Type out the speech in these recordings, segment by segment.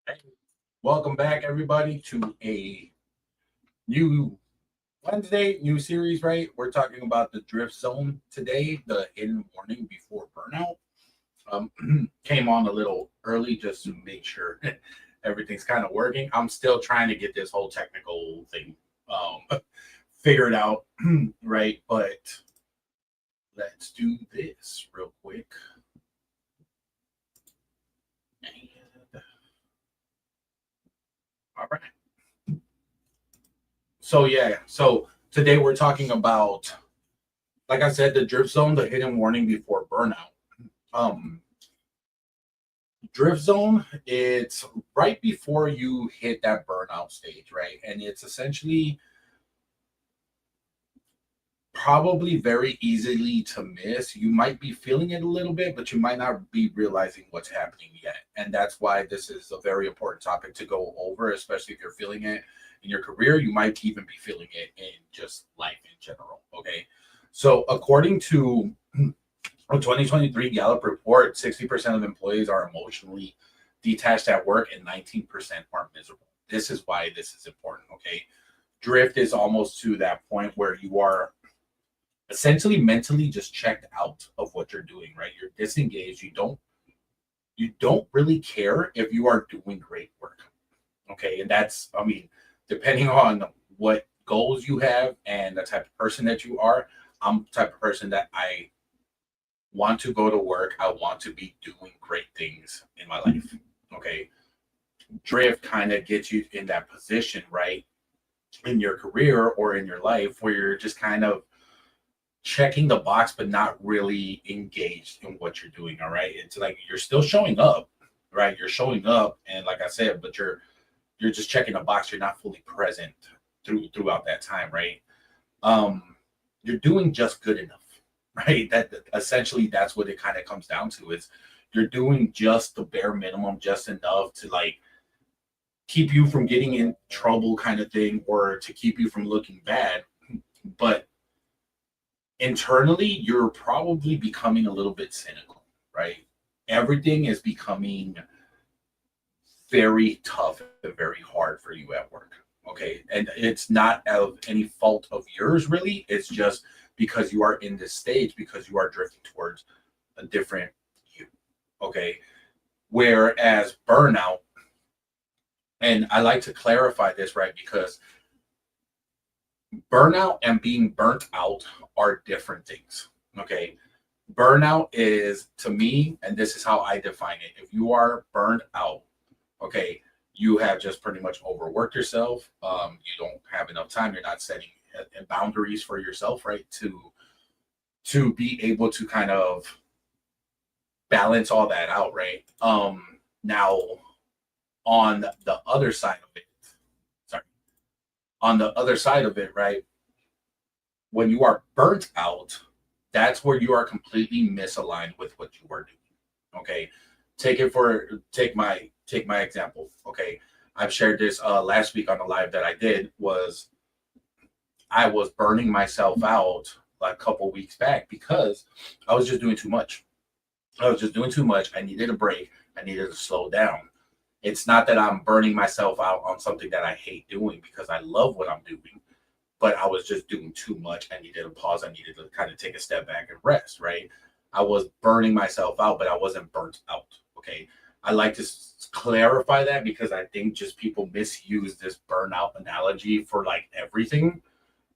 Hey, welcome back, everybody, to a new Wednesday, new series, right? We're talking about the drift zone today, the hidden warning before burnout. Came on a little early just to make sure everything's kind of working. I'm still trying to get this whole technical thing figured out, right? But let's do this real quick. And, all right. So today we're talking about, like I said, the drift zone, the hidden warning before burnout. Um, Drift zone, it's right before you hit that burnout stage, right? And it's essentially probably very easily to miss. You might be feeling it a little bit, but you might not be realizing what's happening yet. And that's why this is a very important topic to go over, especially if you're feeling it in your career. You might even be feeling it in just life in general. Okay. So, according to a 2023 Gallup report, 60% of employees are emotionally detached at work and 19% are miserable. This is why this is important. Okay. Drift is almost to that point where you are essentially mentally just checked out of what you're doing, right? You're disengaged. You don't really care if you are doing great work. Okay. And that's, I mean, depending on what goals you have and the type of person that you are, I'm the type of person that I want to go to work. I want to be doing great things in my life. Okay. Drift kind of gets you in that position, right? In your career or in your life where you're just kind of checking the box but not really engaged in what you're doing. All right, it's like you're still showing up, right? You're showing up, and like I said, but you're just checking the box. You're not fully present throughout that time, right? You're doing just good enough, right? That essentially that's what it kind of comes down to. Is you're doing just the bare minimum, just enough to like keep you from getting in trouble kind of thing, or to keep you from looking bad. But internally, you're probably becoming a little bit cynical, right? Everything is becoming very tough and very hard for you at work. Okay. And it's not of any fault of yours, really. It's just because you are in this stage, because you are drifting towards a different you. Okay. Whereas burnout, and I like to clarify this, right? Because burnout and being burnt out are different things. Okay. Burnout is, to me, and this is how I define it, if you are burned out, okay, you have just pretty much overworked yourself. You don't have enough time. You're not setting boundaries for yourself, right? To be able to kind of balance all that out, right? Now on the other side of it, sorry, on the other side of it, right? When you are burnt out, that's where you are completely misaligned with what you are doing. Okay. Take my example. Okay. I've shared this last week on the live that I did. Was I was burning myself out like a couple weeks back because I was just doing too much. I was just doing too much. I needed a break. I needed to slow down. It's not that I'm burning myself out on something that I hate doing, because I love what I'm doing, but I was just doing too much. I needed a pause. I needed to kind of take a step back and rest, right? I was burning myself out, but I wasn't burnt out. Okay. I like to clarify that because I think just people misuse this burnout analogy for like everything,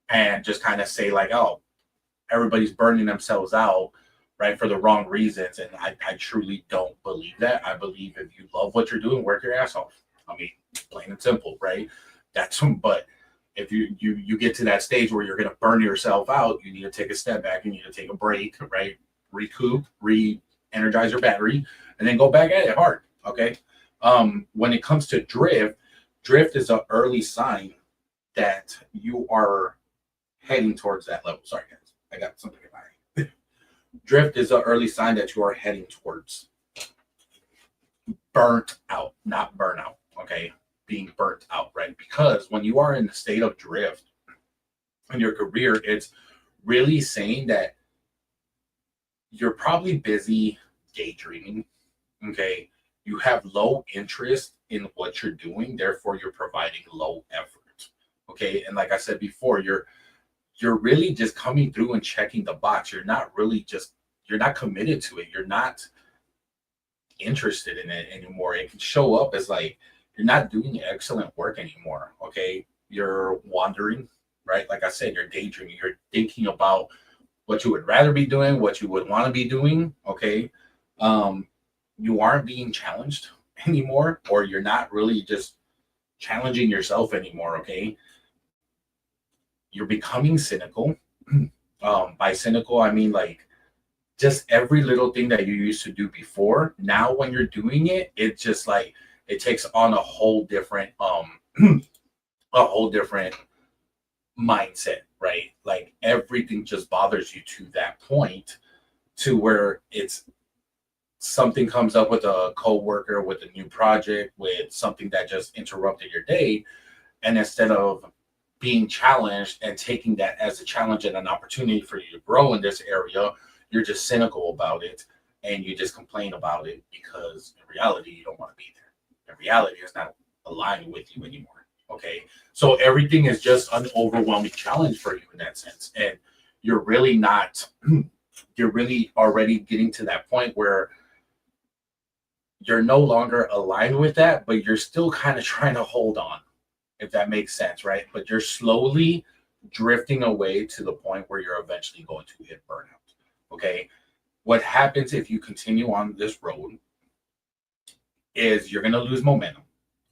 and just kind of say, like, oh, everybody's burning themselves out, right, for the wrong reasons. And I truly don't believe that. I believe if you love what you're doing, work your ass off. I mean, plain and simple, right? But if you get to that stage where you're going to burn yourself out, you need to take a step back. You need to take a break, right? Recoup, re-energize your battery, and then go back at it hard. Okay. When it comes to drift is an early sign that you are heading towards that level. Sorry, guys, I got something in my drift is an early sign that you are heading towards burnt out, not burnout. Okay, being burnt out, right? Because when you are in the state of drift in your career, it's really saying that you're probably busy daydreaming. Okay, You have low interest in what you're doing, therefore you're providing low effort. Okay. And like I said before, you're really just coming through and checking the box. You're not committed to it. You're not interested in it anymore. It can show up as like you're not doing excellent work anymore. Okay. You're wandering, right? Like I said, you're daydreaming. You're thinking about what you would rather be doing, what you would want to be doing. Okay. Um, you aren't being challenged anymore, or you're not really just challenging yourself anymore. Okay. You're becoming cynical. By cynical, I mean like just every little thing that you used to do before. Now, when you're doing it, it just like it takes on a whole different mindset, right? Like everything just bothers you to that point to where it's something comes up with a coworker, with a new project, with something that just interrupted your day, and instead of being challenged and taking that as a challenge and an opportunity for you to grow in this area, you're just cynical about it and you just complain about it because in reality, you don't want to be there. In reality, it's not aligned with you anymore. Okay. So everything is just an overwhelming challenge for you in that sense. And you're really not, you're really already getting to that point where you're no longer aligned with that, but you're still kind of trying to hold on, if that makes sense, right? But you're slowly drifting away to the point where you're eventually going to hit burnout. Okay. What happens if you continue on this road is you're going to lose momentum,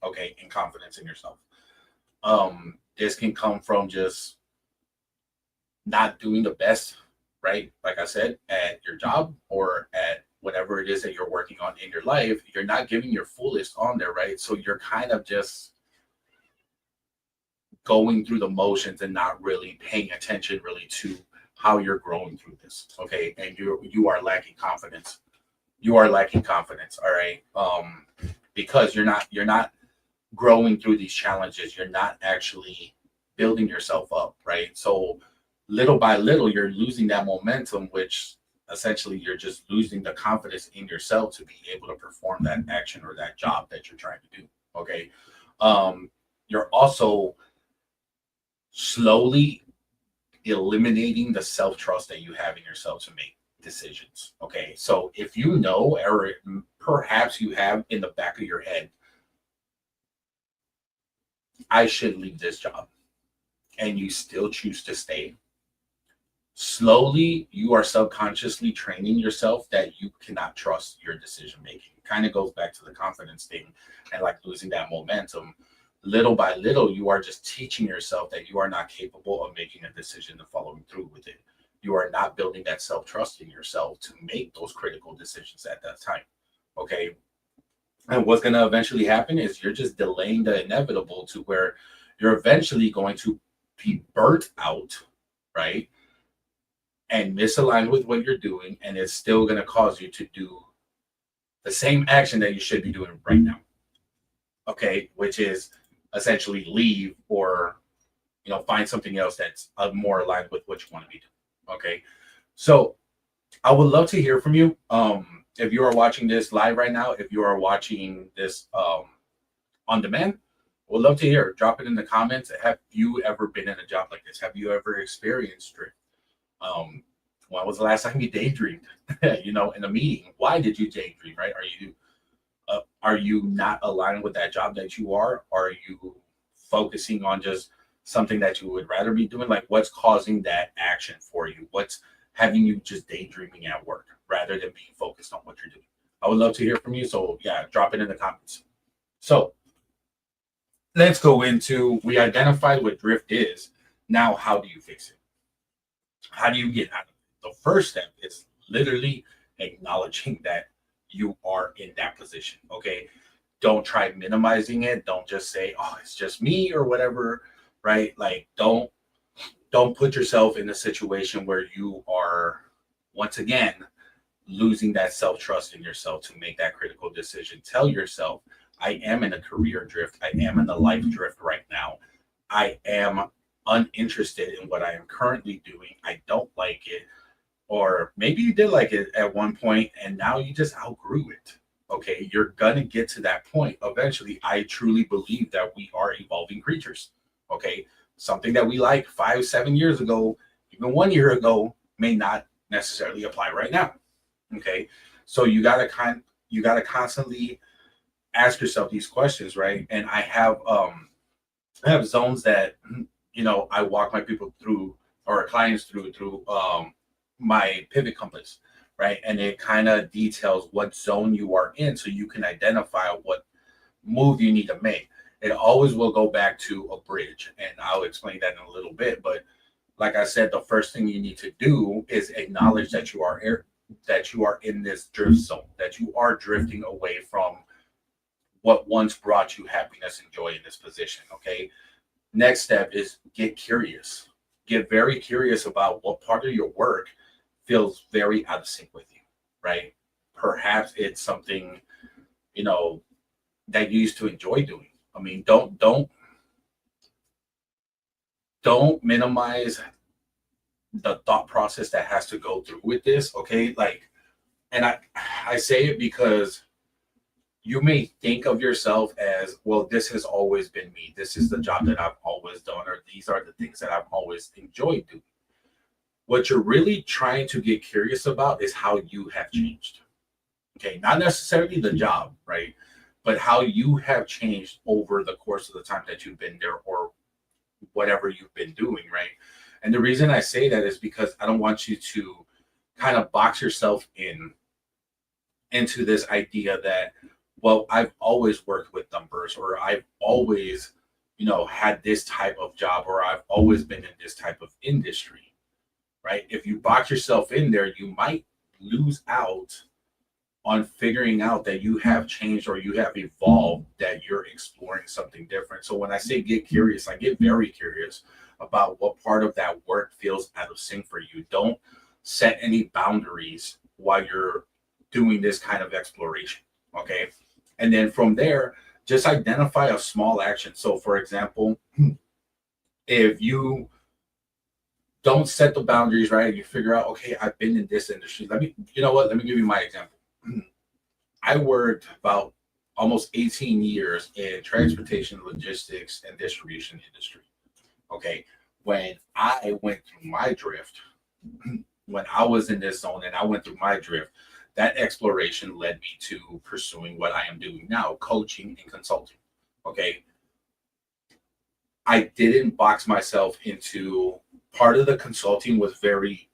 okay, and confidence in yourself. This can come from just not doing the best, right? Like I said, at your job or at whatever it is that you're working on in your life, you're not giving your fullest on there, right? So you're kind of just going through the motions and not really paying attention really to how you're growing through this. Okay. And you are lacking confidence. You are lacking confidence. All right. Because you're not growing through these challenges. You're not actually building yourself up, right? So little by little you're losing that momentum, which essentially you're just losing the confidence in yourself to be able to perform that action or that job that you're trying to do. Okay. You're also slowly eliminating the self-trust that you have in yourself to make decisions. Okay. So if you know, or perhaps you have in the back of your head, I should leave this job, and you still choose to stay, slowly you are subconsciously training yourself that you cannot trust your decision making. It kind of goes back to the confidence thing and like losing that momentum. Little by little, you are just teaching yourself that you are not capable of making a decision and following through with it. You are not building that self trust in yourself to make those critical decisions at that time. Okay. And what's going to eventually happen is you're just delaying the inevitable to where you're eventually going to be burnt out, right? And misaligned with what you're doing. And it's still going to cause you to do the same action that you should be doing right now. Okay. Which is essentially leave or, find something else that's more aligned with what you want to be doing. Okay. So I would love to hear from you. If you are watching this live right now, if you are watching this on demand, we'd love to hear. Drop it in the comments. Have you ever been in a job like this? Have you ever experienced drift? When was the last time you daydreamed? In a meeting. Why did you daydream? Right? Are you not aligned with that job that you are? Are you focusing on just something that you would rather be doing? Like, what's causing that action for you? What's having you just daydreaming at work rather than being focused on what you're doing? I would love to hear from you. So yeah, drop it in the comments. So let's go into, we identified what drift is. Now, how do you fix it? How do you get out of it? The first step is literally acknowledging that you are in that position. Okay. Don't try minimizing it. Don't just say, oh, it's just me or whatever, right? Like, don't put yourself in a situation where you are once again losing that self-trust in yourself to make that critical decision. Tell yourself, I am in a career drift. I am in a life drift right now. I am uninterested in what I am currently doing. I don't like it. Or maybe you did like it at one point and now you just outgrew it. Okay, you're gonna get to that point eventually. I truly believe that we are evolving creatures. Okay, something that we like 5, 7 years ago, even 1 year ago, may not necessarily apply right now. Okay, so you gotta constantly ask yourself these questions, right? And I have zones that I walk my people through or clients through my pivot compass, right? And it kind of details what zone you are in so you can identify what move you need to make. It always will go back to a bridge, and I'll explain that in a little bit. But like I said, the first thing you need to do is acknowledge that you are in this drift zone, that you are drifting away from what once brought you happiness and joy in this position. Okay. Next step is get curious. Get very curious about what part of your work feels very out of sync with you, right? Perhaps it's something, you know, that you used to enjoy doing. I mean, don't minimize the thought process that has to go through with this, okay? Like, and I say it because you may think of yourself as, well, this has always been me. This is the job that I've always done, or these are the things that I've always enjoyed doing. What you're really trying to get curious about is how you have changed. Okay, not necessarily the job, right? But how you have changed over the course of the time that you've been there or whatever you've been doing, right? And the reason I say that is because I don't want you to kind of box yourself into this idea that, well, I've always worked with numbers, or I've always, had this type of job, or I've always been in this type of industry, right? If you box yourself in there, you might lose out on figuring out that you have changed or you have evolved, that you're exploring something different. So when I say get curious, I get very curious about what part of that work feels out of sync for you. Don't set any boundaries while you're doing this kind of exploration. Okay. And then from there, just identify a small action. So for example, if you don't set the boundaries, right, you figure out, okay, I've been in this industry. Let me give you my example. I worked about almost 18 years in transportation, logistics, and distribution industry. Okay. When I went through my drift, when I was in this zone and I went through my drift, that exploration led me to pursuing what I am doing now, coaching and consulting. Okay. I didn't box myself into part of the consulting was very,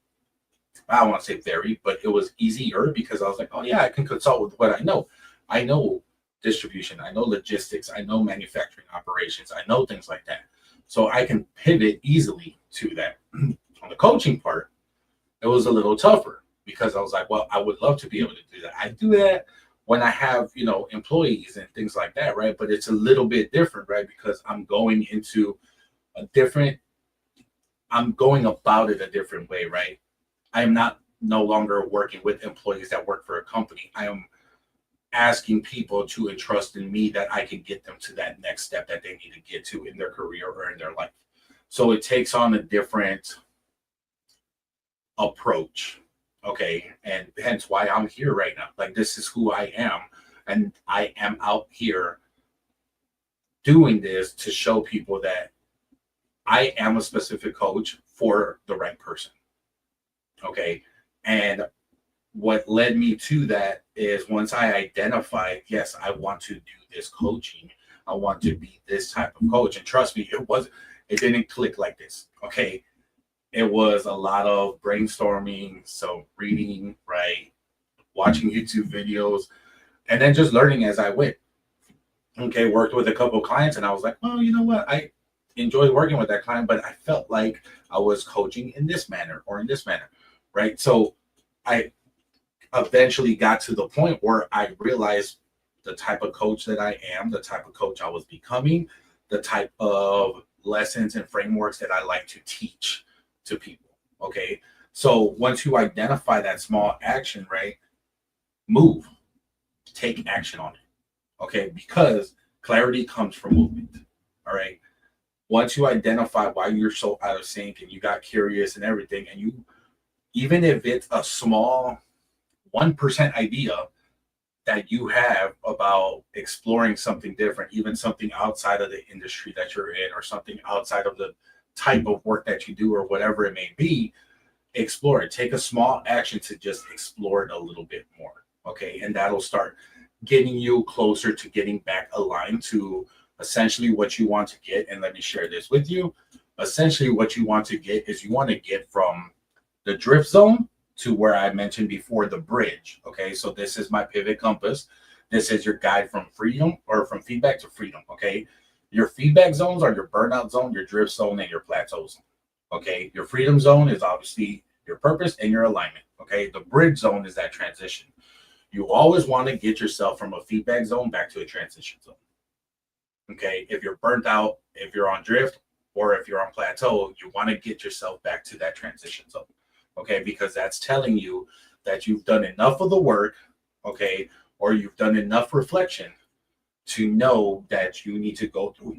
I don't want to say very, but it was easier because I was like, oh yeah, I can consult with what I know. I know distribution, I know logistics, I know manufacturing operations, I know things like that. So I can pivot easily to that. On the coaching part, it was a little tougher because I was like, well, I would love to be able to do that. I do that when I have, employees and things like that, right? But it's a little bit different, right? Because I'm going into I'm going about it a different way, right? I am not no longer working with employees that work for a company. I am asking people to entrust in me that I can get them to that next step that they need to get to in their career or in their life. So it takes on a different approach. Okay. And hence why I'm here right now. Like, this is who I am. And I am out here doing this to show people that I am a specific coach for the right person. Okay. And what led me to that is once I identified, yes, I want to do this coaching. I want to be this type of coach. And trust me, it didn't click like this. Okay. It was a lot of brainstorming. So reading, right? Watching YouTube videos, and then just learning as I went. Okay. Worked with a couple of clients, and I was like, well, you know what? I enjoyed working with that client, but I felt like I was coaching in this manner or in this manner. Right. So I eventually got to the point where I realized the type of coach that I am, the type of coach I was becoming, the type of lessons and frameworks that I like to teach to people. Okay. So once you identify that small action, right, move, take action on it. Okay. Because clarity comes from movement. All right. Once you identify why you're so out of sync and you got curious and everything, and you, even if it's a small 1% idea, that you have about exploring something different, even something outside of the industry that you're in, or something outside of the type of work that you do, or whatever it may be. Explore it. Take a small action to just explore it a little bit more. Okay. And that'll start getting you closer to getting back aligned to essentially what you want to get. And let me share this with you. Essentially, what you want to get is you want to get from the drift zone to where I mentioned before, the bridge. Okay. So this is my pivot compass. This is your guide from freedom, or from feedback to freedom. Okay. Your feedback zones are your burnout zone, your drift zone, and your plateau zone. Okay. Your freedom zone is obviously your purpose and your alignment. Okay. The bridge zone is that transition. You always want to get yourself from a feedback zone back to a transition zone. Okay. If you're burnt out, if you're on drift, or if you're on plateau, you want to get yourself back to that transition zone. Okay. Because that's telling you that you've done enough of the work. Okay. Or you've done enough reflection to know that you need to go through,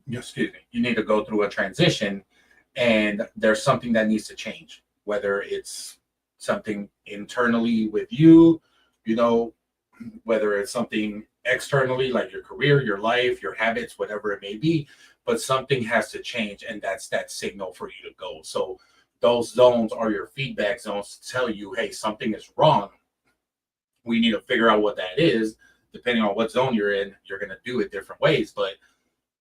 excuse me, you need to go through a transition, and there's something that needs to change, whether it's something internally with you, you know, whether it's something externally like your career, your life, your habits, whatever it may be, but something has to change, and that's that signal for you to go. So those zones are your feedback zones to tell you, hey, something is wrong. We need to figure out what that is. Depending on what zone you're in, you're going to do it different ways, but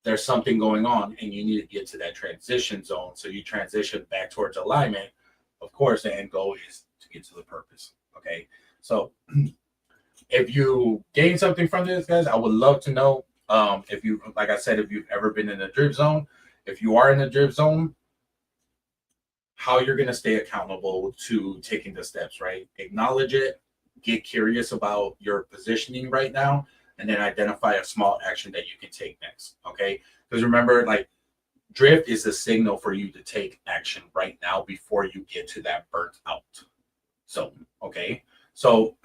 there's something going on, and you need to get to that transition zone. So you transition back towards alignment. Of course, the end goal is to get to the purpose. Okay. So if you gain something from this, guys, I would love to know, if you, like I said, if you've ever been in a drift zone, if you are in a drift zone, how you're going to stay accountable to taking the steps, right? Acknowledge it, get curious about your positioning right now, and then identify a small action that you can take next. Okay. Because remember, like, drift is a signal for you to take action right now before you get to that burnt out zone. Okay. So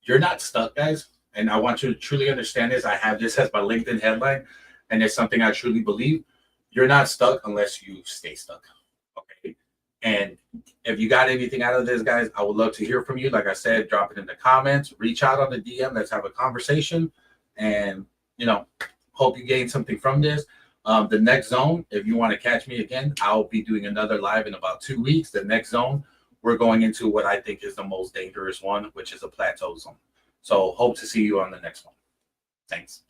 you're not stuck, guys. And I want you to truly understand this. I have this as my LinkedIn headline, and it's something I truly believe. You're not stuck unless you stay stuck. Okay. And if you got anything out of this, guys, I would love to hear from you. Like I said, drop it in the comments, reach out on the DM. Let's have a conversation. And, hope you gain something from this. The next zone, if you want to catch me again, I'll be doing another live in about 2 weeks. The next zone, we're going into what I think is the most dangerous one, which is a plateau zone. So hope to see you on the next one. Thanks.